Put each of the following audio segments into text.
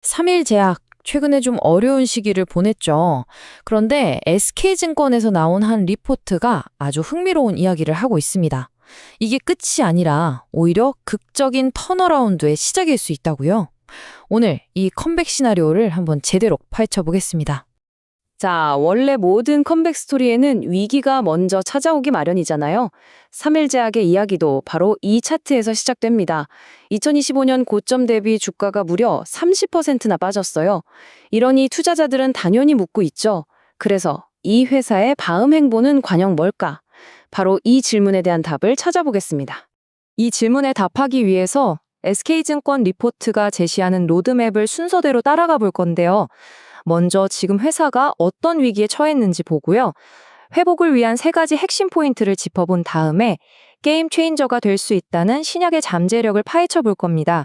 3일 제약, 최근에 좀 어려운 시기를 보냈죠. 그런데 SK증권에서 나온 한 리포트가 아주 흥미로운 이야기를 하고 있습니다. 이게 끝이 아니라 오히려 극적인 턴어라운드의 시작일 수 있다고요. 오늘 이 컴백 시나리오를 한번 제대로 파헤쳐 보겠습니다. 자, 원래 모든 컴백 스토리에는 위기가 먼저 찾아오기 마련이잖아요. 3일 제약의 이야기도 바로 이 차트에서 시작됩니다. 2025년 고점 대비 주가가 무려 30%나 빠졌어요. 이러니 투자자들은 당연히 묻고 있죠. 그래서 이 회사의 다음 행보는 과연 뭘까? 바로 이 질문에 대한 답을 찾아보겠습니다. 이 질문에 답하기 위해서 SK증권 리포트가 제시하는 로드맵을 순서대로 따라가 볼 건데요. 먼저 지금 회사가 어떤 위기에 처했는지 보고요. 회복을 위한 세 가지 핵심 포인트를 짚어본 다음에 게임 체인저가 될 수 있다는 신약의 잠재력을 파헤쳐 볼 겁니다.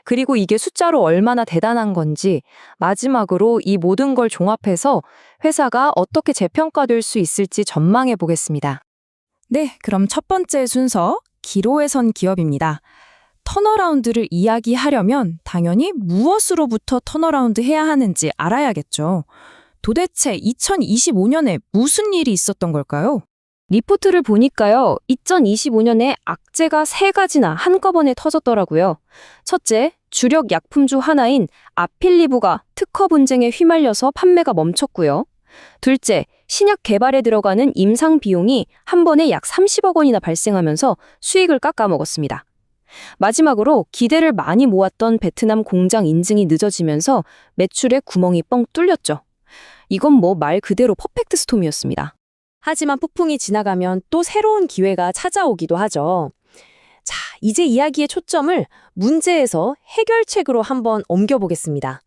그리고 이게 숫자로 얼마나 대단한 건지 마지막으로 이 모든 걸 종합해서 회사가 어떻게 재평가될 수 있을지 전망해 보겠습니다. 네, 그럼 첫 번째 순서, 기로에 선 기업입니다. 턴어라운드를 이야기하려면 당연히 무엇으로부터 턴어라운드 해야 하는지 알아야겠죠. 도대체 2025년에 무슨 일이 있었던 걸까요? 리포트를 보니까요, 2025년에 악재가 세 가지나 한꺼번에 터졌더라고요. 첫째, 주력 약품주 하나인 아필리브가 특허 분쟁에 휘말려서 판매가 멈췄고요. 둘째, 신약 개발에 들어가는 임상 비용이 한 번에 약 30억 원이나 발생하면서 수익을 깎아먹었습니다. 마지막으로 기대를 많이 모았던 베트남 공장 인증이 늦어지면서 매출에 구멍이 뻥 뚫렸죠. 이건 뭐 말 그대로 퍼펙트 스톰이었습니다. 하지만 폭풍이 지나가면 또 새로운 기회가 찾아오기도 하죠. 자, 이제 이야기의 초점을 문제에서 해결책으로 한번 옮겨보겠습니다.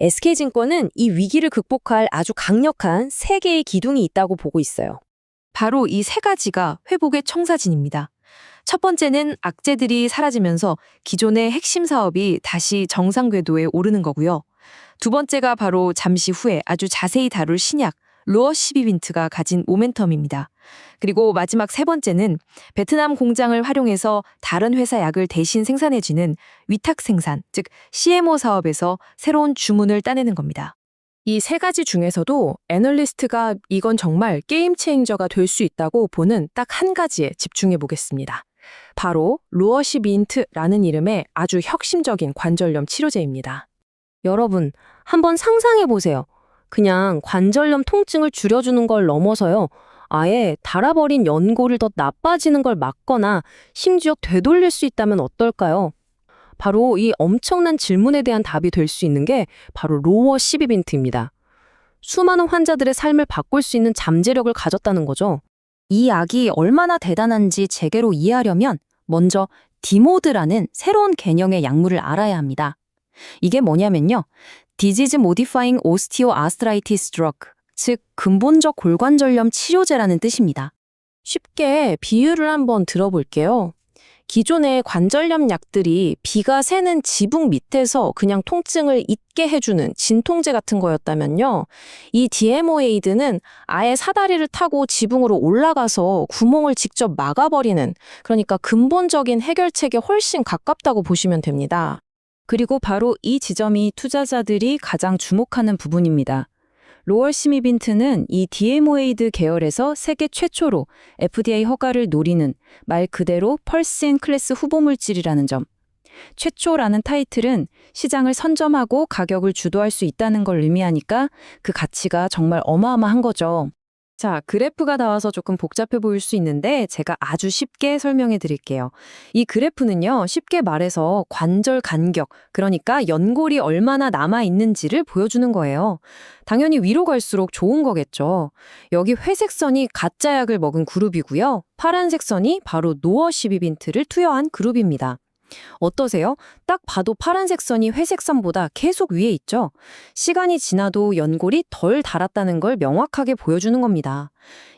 SK증권은 이 위기를 극복할 아주 강력한 세 개의 기둥이 있다고 보고 있어요. 바로 이 세 가지가 회복의 청사진입니다. 첫 번째는 악재들이 사라지면서 기존의 핵심 사업이 다시 정상 궤도에 오르는 거고요. 두 번째가 바로 잠시 후에 아주 자세히 다룰 신약, 로어 12빈트가 가진 모멘텀입니다. 그리고 마지막 세 번째는 베트남 공장을 활용해서 다른 회사 약을 대신 생산해주는 위탁 생산, 즉 CMO 사업에서 새로운 주문을 따내는 겁니다. 이 세 가지 중에서도 애널리스트가 이건 정말 게임 체인저가 될 수 있다고 보는 딱 한 가지에 집중해 보겠습니다. 바로 루어십 인트라는 이름의 아주 혁신적인 관절염 치료제입니다. 여러분, 한번 상상해 보세요. 그냥 관절염 통증을 줄여주는 걸 넘어서요. 아예 닳아버린 연골을 더 나빠지는 걸 막거나 심지어 되돌릴 수 있다면 어떨까요? 바로 이 엄청난 질문에 대한 답이 될 수 있는 게 바로 로어 12빈트입니다. 수많은 환자들의 삶을 바꿀 수 있는 잠재력을 가졌다는 거죠. 이 약이 얼마나 대단한지 제대로 이해하려면 먼저 디모드라는 새로운 개념의 약물을 알아야 합니다. 이게 뭐냐면요. Disease Modifying Osteoarthritis Drug, 즉 근본적 골관절염 치료제라는 뜻입니다. 쉽게 비유를 한번 들어볼게요. 기존의 관절염 약들이 비가 새는 지붕 밑에서 그냥 통증을 잊게 해주는 진통제 같은 거였다면요. 이 DMOAid는 아예 사다리를 타고 지붕으로 올라가서 구멍을 직접 막아버리는, 그러니까 근본적인 해결책에 훨씬 가깝다고 보시면 됩니다. 그리고 바로 이 지점이 투자자들이 가장 주목하는 부분입니다. 로얼 시미빈트는 이 DMOAid 계열에서 세계 최초로 FDA 허가를 노리는 말 그대로 펄스앤 클래스 후보물질이라는 점. 최초라는 타이틀은 시장을 선점하고 가격을 주도할 수 있다는 걸 의미하니까 그 가치가 정말 어마어마한 거죠. 자, 그래프가 나와서 조금 복잡해 보일 수 있는데 제가 아주 쉽게 설명해 드릴게요. 이 그래프는요, 쉽게 말해서 관절 간격, 그러니까 연골이 얼마나 남아 있는지를 보여주는 거예요. 당연히 위로 갈수록 좋은 거겠죠. 여기 회색 선이 가짜 약을 먹은 그룹이고요. 파란색 선이 바로 노어 12빈트를 투여한 그룹입니다. 어떠세요? 딱 봐도 파란색 선이 회색 선보다 계속 위에 있죠? 시간이 지나도 연골이 덜 닳았다는 걸 명확하게 보여주는 겁니다.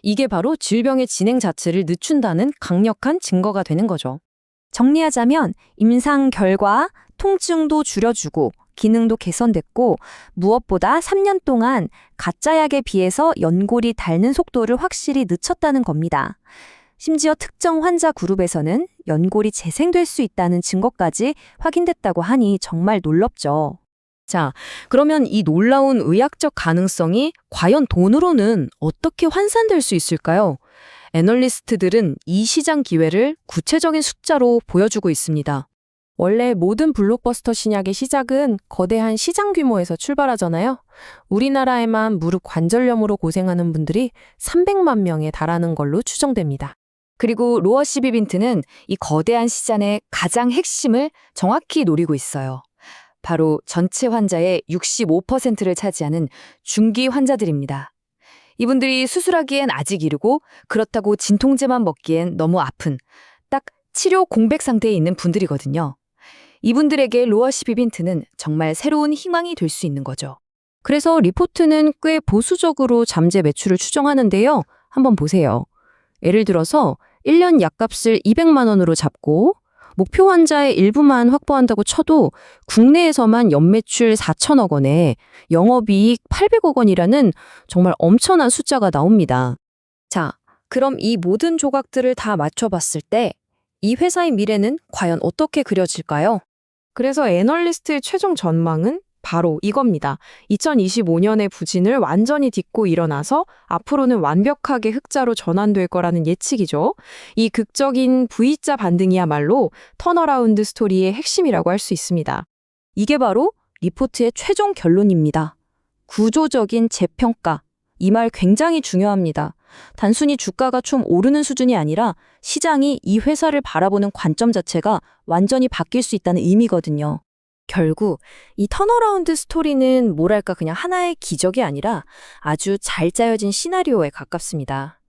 이게 바로 질병의 진행 자체를 늦춘다는 강력한 증거가 되는 거죠. 정리하자면 임상 결과, 통증도 줄여주고 기능도 개선됐고 무엇보다 3년 동안 가짜 약에 비해서 연골이 닳는 속도를 확실히 늦췄다는 겁니다. 심지어 특정 환자 그룹에서는 연골이 재생될 수 있다는 증거까지 확인됐다고 하니 정말 놀랍죠. 자, 그러면 이 놀라운 의학적 가능성이 과연 돈으로는 어떻게 환산될 수 있을까요? 애널리스트들은 이 시장 기회를 구체적인 숫자로 보여주고 있습니다. 원래 모든 블록버스터 신약의 시작은 거대한 시장 규모에서 출발하잖아요. 우리나라에만 무릎 관절염으로 고생하는 분들이 300만 명에 달하는 걸로 추정됩니다. 그리고 로어 시비빈트는 이 거대한 시장의 가장 핵심을 정확히 노리고 있어요. 바로 전체 환자의 65%를 차지하는 중기 환자들입니다. 이분들이 수술하기엔 아직 이르고 그렇다고 진통제만 먹기엔 너무 아픈 딱 치료 공백 상태에 있는 분들이거든요. 이분들에게 로어 시비빈트는 정말 새로운 희망이 될 수 있는 거죠. 그래서 리포트는 꽤 보수적으로 잠재 매출을 추정하는데요. 한번 보세요. 예를 들어서 1년 약값을 200만 원으로 잡고 목표 환자의 일부만 확보한다고 쳐도 국내에서만 연매출 4천억 원에 영업이익 800억 원이라는 정말 엄청난 숫자가 나옵니다. 자, 그럼 이 모든 조각들을 다 맞춰봤을 때 이 회사의 미래는 과연 어떻게 그려질까요? 그래서 애널리스트의 최종 전망은 바로 이겁니다. 2025년의 부진을 완전히 딛고 일어나서 앞으로는 완벽하게 흑자로 전환될 거라는 예측이죠. 이 극적인 V자 반등이야말로 턴어라운드 스토리의 핵심이라고 할 수 있습니다. 이게 바로 리포트의 최종 결론입니다. 구조적인 재평가. 이 말 굉장히 중요합니다. 단순히 주가가 좀 오르는 수준이 아니라 시장이 이 회사를 바라보는 관점 자체가 완전히 바뀔 수 있다는 의미거든요. 결국 이 턴어라운드 스토리는 뭐랄까 그냥 하나의 기적이 아니라 아주 잘 짜여진 시나리오에 가깝습니다.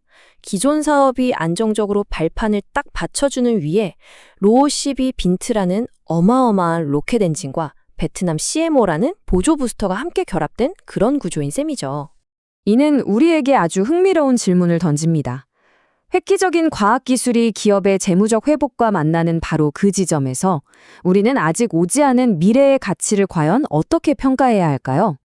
기존 사업이 안정적으로 발판을 딱 받쳐주는 위에 로어 시비 빈트라는 어마어마한 로켓 엔진과 베트남 CMO라는 보조 부스터가 함께 결합된 그런 구조인 셈이죠. 이는 우리에게 아주 흥미로운 질문을 던집니다. 획기적인 과학기술이 기업의 재무적 회복과 만나는 바로 그 지점에서 우리는 아직 오지 않은 미래의 가치를 과연 어떻게 평가해야 할까요?